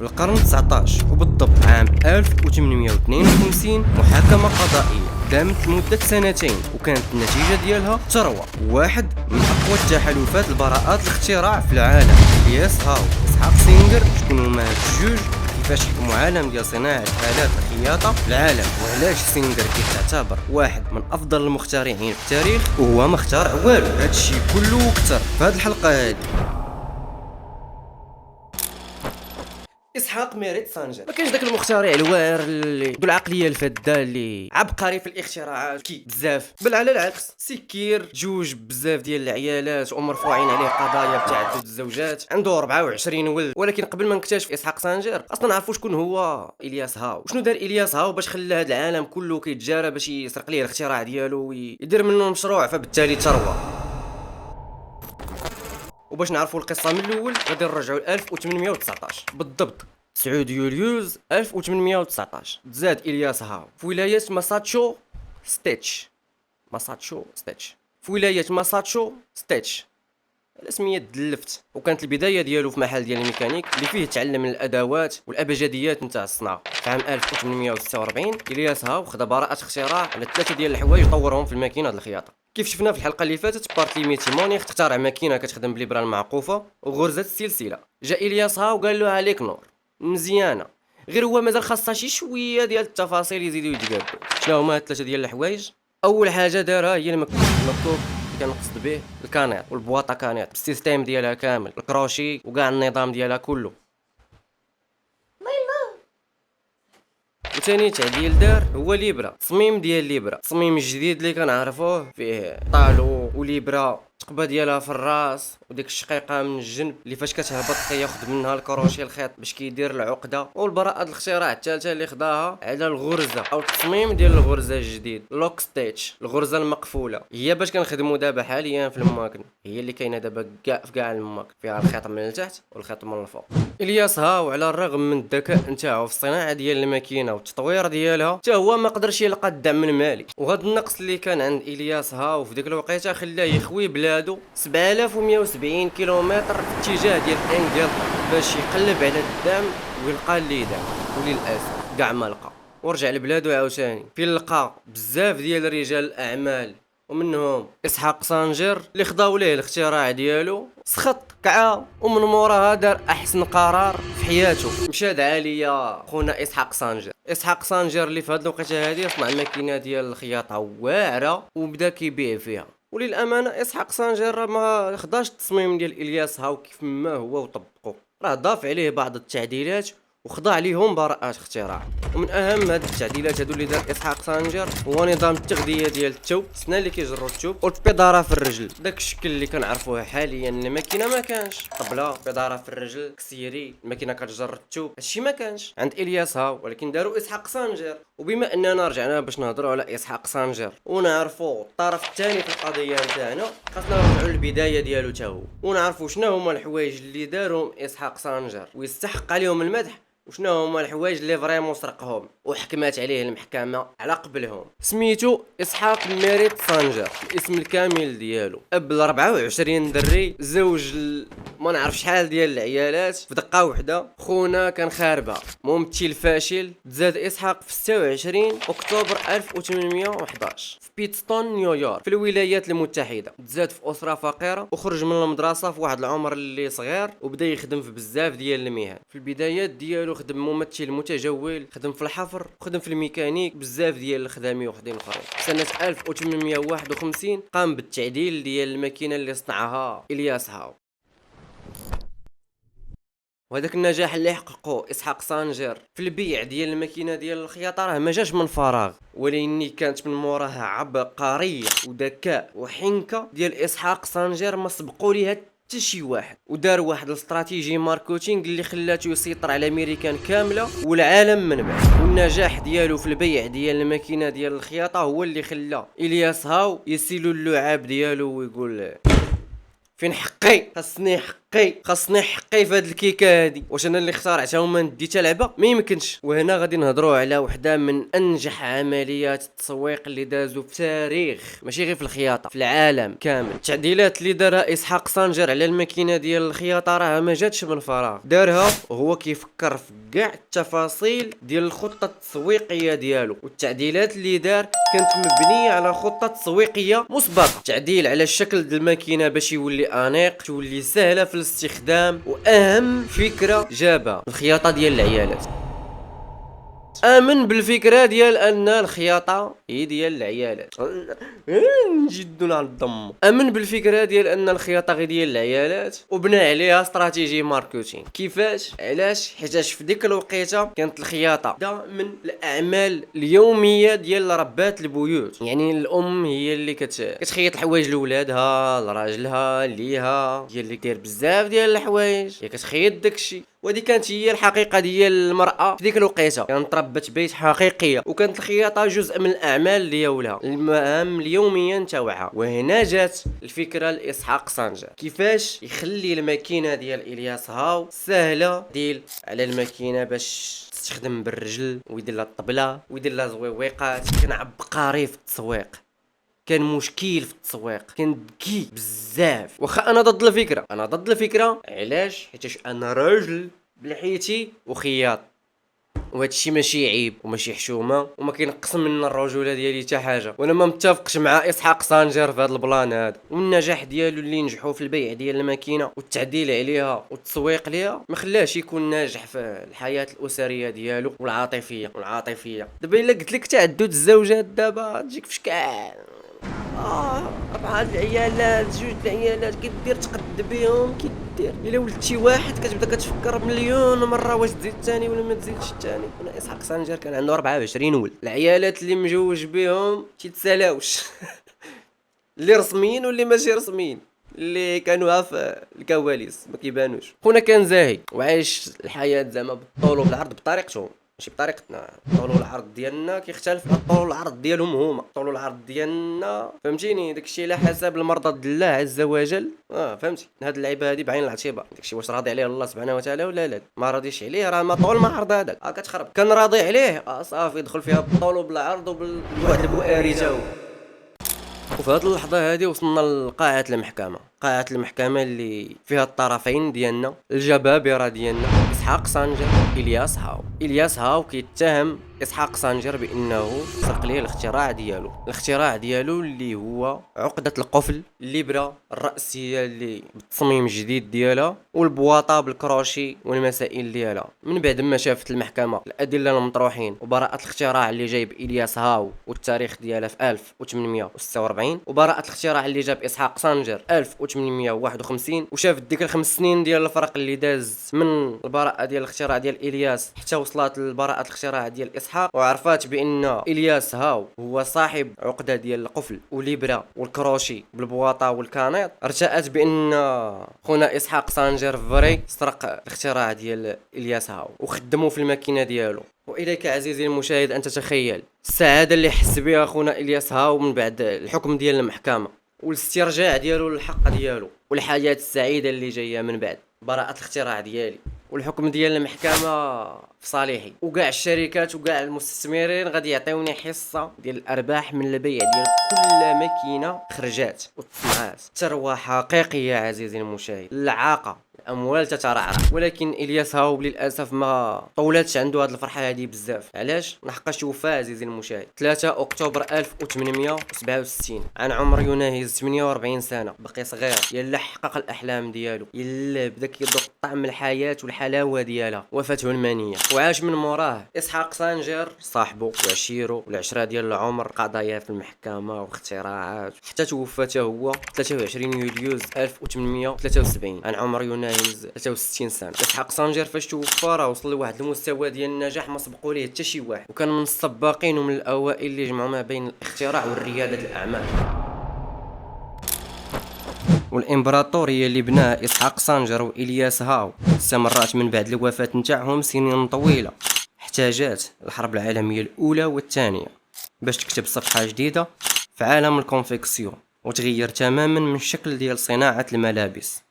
في القرن 19 وبالضبط عام 1852 محاكمة قضائية دامت لمدة سنتين، وكانت النتيجة ديالها ثروة واحد من أقوى التحالفات البراءات الاختراع في العالم، إلياس هاو إسحاق سينجر. شكون هما هاد الجوج؟ كيفاش حكموا عالم ديال صناعة آلات الخياطة في العالم؟ وعلاش سينجر كيتعتبر واحد من أفضل المخترعين في التاريخ وهو ما اخترع والو؟ هادشي كله وكتر في هاد الحلقة هادي. اسحاق ميريت سانجر ما كانش داك المخترع الواعر اللي ذو العقليه الفذه اللي عبقري في الاختراعات كي بزاف، بل على العكس سكير جوج بزاف ديال العيالات ومرفوعين عليه قضايا بتعدد الزوجات، عنده 24 ولد. ولكن قبل ما نكتشف اسحاق سانجر اصلا نعرفوا شكون هو الياس هاو. شنو دار الياس هاو باش خلى هذا العالم كله كيتجارى باش يسرق ليه الاختراع ديالو ويدير منه مشروع فبالتالي ثروه؟ وباش نعرفوا القصه من الاول غادي نرجعوا ل 1819 بالضبط 9 يوليوز 1819 تزاد الياس هاو في ولايه ماساتشو ستيتش على سمية دلفت. وكانت البدايه ديالو في محل ديال الميكانيك اللي فيه تعلم من الادوات والابجديات نتاع الصناعه. في عام 1846 الياس هاو خدا براءه اختراع على 3 ديال الحوايج وطورهم في الماكينه ديال الخياطه. كيف شفنا في الحلقه اللي فاتت بارتليمي مونيخ اخترع ماكينه كتخدم بالابره المعقوفه وغرزه السلسله. جاء الياس هاو وقال له عليك نور مزيانه، غير هو مازال خاصها شي شويه ديال التفاصيل يزيدوا يتقادوا. شنو هما هاد 3 ديال الحوايج؟ اول حاجه دارها هي المكتوب كنقصد به الكانيط والبواطه كانيط بالسيستيم ديالها كامل، الكروشي وكاع النظام ديالها كله. وثاني تعديل دار هو ليبرا، تصميم ديال ليبرا، تصميم جديد اللي كنعرفوه فيه طالو وليبرا التقبه ديالها في الراس وديك الشقيقه من الجنب اللي فاش كتهبط كياخذ منها الكروشي الخيط باش كيدير العقده. والبراءه الاختراع الثالثه اللي خداها على الغرزه او التصميم ديال الغرزه الجديد لوك ستيتش، الغرزه المقفوله. هي باش كنخدموا دابا حاليا في الماكن، هي اللي كاينه دابا في كاع الماكن، فيها الخيط من التحت والخيط من الفوق. الياس هاو على الرغم من الذكاء نتاعو في الصناعه ديال الماكينه والتطوير ديالها حتى هو ما قدرش يلقى الدعم المالي. وهذا النقص اللي كان عند الياس هاو في ديك الوقيته خلاه يخوي بلادو 7170 كيلومتر في اتجاه ديال انجلترا باش يقلب على الدعم ويلقى اللي دعم، وللاسف كاع ما لقى ورجع لبلادو عاوتاني فين لقى بزاف ديال رجال الاعمال ومنهم اسحاق سانجر اللي خداو ليه الاختراع ديالو، سخط كعا ومن موراها دار احسن قرار في حياته. مشى دعا ليا خونا اسحاق سانجر اللي في هاد الوقيته هادي صنع ماكينه ديال الخياطه واعره وبدا كيبيع فيها. وللامانه اسحاق سانجر ما خداش التصميم ديال الياس هاو كيف ما هو وطبقه، راه ضاف عليه بعض التعديلات وخضع عليهم براءات اختراع. ومن اهم هاد التعديلات هادو اللي دار اسحاق سانجر هو نظام التغذيه ديال الثوب، السنان اللي كيجروا الثوب والبيضاره في الرجل. داك الشكل اللي كنعرفوه حاليا الماكينه ما كانش قبله، بيضاره في الرجل كسيري الماكينه كتجر الثوب، هادشي ما كانش عند الياس هاو، ولكن داروا اسحاق سانجر. وبما اننا رجعنا باش نهضروا على اسحاق سانجر ونعرفوا الطرف الثاني في القضيه نتاعنا، خاصنا نرجعوا للبدايه ديالو تا هو ونعرفوا شنو هما الحوايج اللي دارهم اسحاق سانجر ويستحق عليهم المدح، وشنو هما الحوايج اللي فريمون سرقهم وحكمات عليه المحكمه على قبلهم. سميتو اسحاق ميريت سانجر، الاسم الكامل ديالو، اب 24 دري، زوج ما نعرف شحال ديال العيالات في دقه وحده. خونا كان خاربها ممثل فاشل. تزاد اسحاق في 26 اكتوبر 1811 في بيتستون نيويورك في الولايات المتحده. تزاد في اسره فقيره وخرج من المدرسه في واحد العمر اللي صغير وبدا يخدم في بزاف ديال المهن. في البدايات ديالو خدم ممثل متجول، خدم في الحفر، خدم في الميكانيك، بزاف ديال الخدامي وحدين اخرين. سنه 1851 قام بالتعديل ديال الماكينه اللي صنعها الياس هاو. وهذاك النجاح اللي حققه اسحاق سانجر في البيع ديال الماكينه ديال الخياطه راه ما جاش من فراغ، ولكن كانت من موراها عبقريه وذكاء وحنكه ديال اسحاق سانجر ما سبقوا ليها حتى شي واحد. ودار واحد الاستراتيجي ماركتينغ اللي خلاته يسيطر على امريكان كامله والعالم من بعد. والنجاح ديالو في البيع ديال الماكينه ديال الخياطه هو اللي خلى الياس هاو يسيلو اللعاب ديالو ويقول فين حقي، خاصني حق خاصني حقي في هاد الكيكه هادي. واش انا اللي اخترعتها وما ندي حتى لعبه؟ ما يمكنش. وهنا غادي نهضروا على وحده من انجح عمليات التسويق اللي دازوا في التاريخ، ماشي غير في الخياطه، في العالم كامل. التعديلات اللي دارها اسحاق سانجر على الماكينه ديال الخياطه راه ما جاتش من فراغ، دارها وهو كيفكر في كاع التفاصيل ديال الخطه التسويقيه ديالو. والتعديلات اللي دار كانت مبنيه على خطه تسويقيه مسبقه. تعديل على الشكل ديال الماكينه باش يولي انيق، تولي سهله في الاستخدام، واهم فكره جابها الخياطه ديال العيالات. امن بالفكره ديال ان الخياطه هي ديال العيالات. نجدو على الضم. امن بالفكره ديال ان الخياطه غير ديال العيالات، وبنى عليها استراتيجي ماركتينغ. كيفاش؟ علاش؟ حيتاش في ديك الوقيته كانت الخياطه من الاعمال اليوميه ديال ربات البيوت. يعني الام هي اللي كتخيط الحوايج لولادها، لراجلها، ليها، هي اللي كدير بزاف ديال الحوايج، هي كتخيط داكشي. ودي كانت هي الحقيقه ديال المراه في ديك الوقيته، كانت ربت بيت حقيقيه، وكانت الخياطه جزء من الاعمال ديالها، المهام اليوميه نتاعها. وهنا جات الفكره لاسحاق سانجر، كيفاش يخلي الماكينه ديال الياس هاو سهله ديال على الماكينه باش تستخدم بالرجل، ويدير لها الطبله، ويدير لها زويويقات. كان عبقري في التسويق، كان مشكل في التسويق، كان ذكي بزاف. واخا انا ضد الفكره، علاش؟ حيتاش انا راجل بلحيتي وخياط، وهذا الشيء ماشي عيب وماشي حشومه، وما كينقص من الرجوله ديالي حتى حاجه. وانا ما متفقش مع اسحاق سانجر في هذا البلان هذا. والنجاح ديالو اللي نجحوا في البيع ديال الماكينه والتعديل عليها والتسويق ليها ما خلاش يكون ناجح في الحياه الاسريه ديالو والعاطفيه. دابا الا قلت لك تعدد الزوجات دابا تجيك في شكال. 4 العيالات، 2 العيالات، كدير تقد بهم، كدير الا ولد شي واحد كتبدا كتفكر مليون مره واش تزيد الثاني ولا ما تزيدش الثاني. انا اسحاق سانجر كان عنده 24 ولد. العيالات اللي مجوج بهم تيتسالاوش اللي رسميين واللي ماشي رسميين، اللي كانوا في الكواليس ما كيبانوش. خونا كان زاهي وعايش الحياه زعما بالطول وبالعرض بطريقته، ماشي بطريقتنا. الطول والعرض ديالنا كيختلف عن الطول والعرض ديالهم هما. الطول والعرض ديالنا فهمتيني، داكشي على حسب المرضى الله عز وجل. فهمتي هاد اللعيبه هادي بعين الاعتبار. داكشي واش راضي عليه الله سبحانه وتعالى ولا لا. ما راضيش عليه راه ما طول ما عرض هذاك كتخرب. كان راضي عليه صافي دخل فيها بالطول وبالعرض وبالواحد البؤاري تا هو. وفي هذه اللحظه هذه وصلنا لقاعه المحكمه. قاعه المحكمه اللي فيها الطرفين ديالنا، الجبابره ديالنا، اسحاق سانجر، الياس هاو كيتهم اسحاق سانجر بانه سرق ليه الاختراع ديالو اللي هو عقده القفل، الليبره الراسيه اللي بالتصميم الجديد ديالها، والبواطه بالكروشي والمسائل ديالها. من بعد ما شافت المحكمه الادله المطروحين وبراءه الاختراع اللي جايب الياس هاو والتاريخ ديالها في 1846، وبراءه الاختراع اللي جاب اسحاق سانجر 1851، وشافت ديك الخمس سنين ديال الفرق اللي داز من البراءه ديال الاختراع ديال الياس حتى وصلت لبراءه الاختراع ديال اسحاق، وعرفات بان الياس هاو هو صاحب عقده ديال القفل والليبره والكروشي بالبواطه والكانيط. ارتأت بان خونا اسحاق سانجر فري سرق الاختراع ديال الياس هاو وخدمه في الماكينه ديالو. واليك عزيزي المشاهد ان تتخيل السعاده اللي حس بها خونا الياس هاو من بعد الحكم ديال المحكمه والاسترجاع ديالو للحق ديالو، والحياه السعيده اللي جايه من بعد براءه الاختراع ديالي والحكم ديال المحكمه في صالحي. وكاع الشركات وكاع المستثمرين غادي يعطيوني حصه ديال الارباح من البيع ديال كل ماكينه خرجات وتصنعات. ثروه حقيقيه عزيزي المشاهد، العاقه، الاموال تترعرع. ولكن الياس هاو للاسف ما طولتش عنده هذه الفرحه هذه بزاف. علاش؟ لحقاش توفى عزيزي المشاهد 3 اكتوبر 1867 عن عمر يناهز 48 سنه. بقي صغير، يلا حقق الاحلام ديالو، يلا بدا كيذوق طعم الحياه والحلاوه ديالها. وفاته المنيه وعاش من موراه اسحاق سانجر صاحبه وعشيره والعشره ديال العمر، قضايا في المحكمه واختراعات، حتى توفى حتى هو 23 يوليوز 1873 عن عمر يناهز 63 سنه. اسحاق سانجر فاش توفى راه وصل لواحد المستوى ديال النجاح ما سبقوا ليه حتى شي واحد، وكان من السباقين ومن الاوائل اللي جمعوا ما بين الاختراع والرياده الاعمال. والامبراطوريه اللي بناها اسحاق سانجر والياس هاو استمرت من بعد الوفاه نتاعهم سنين طويله، احتاجات الحرب العالميه الاولى والثانيه باش تكتب صفحه جديده في عالم الكونفكسيون، وتغير تماما من الشكل ديال صناعه الملابس.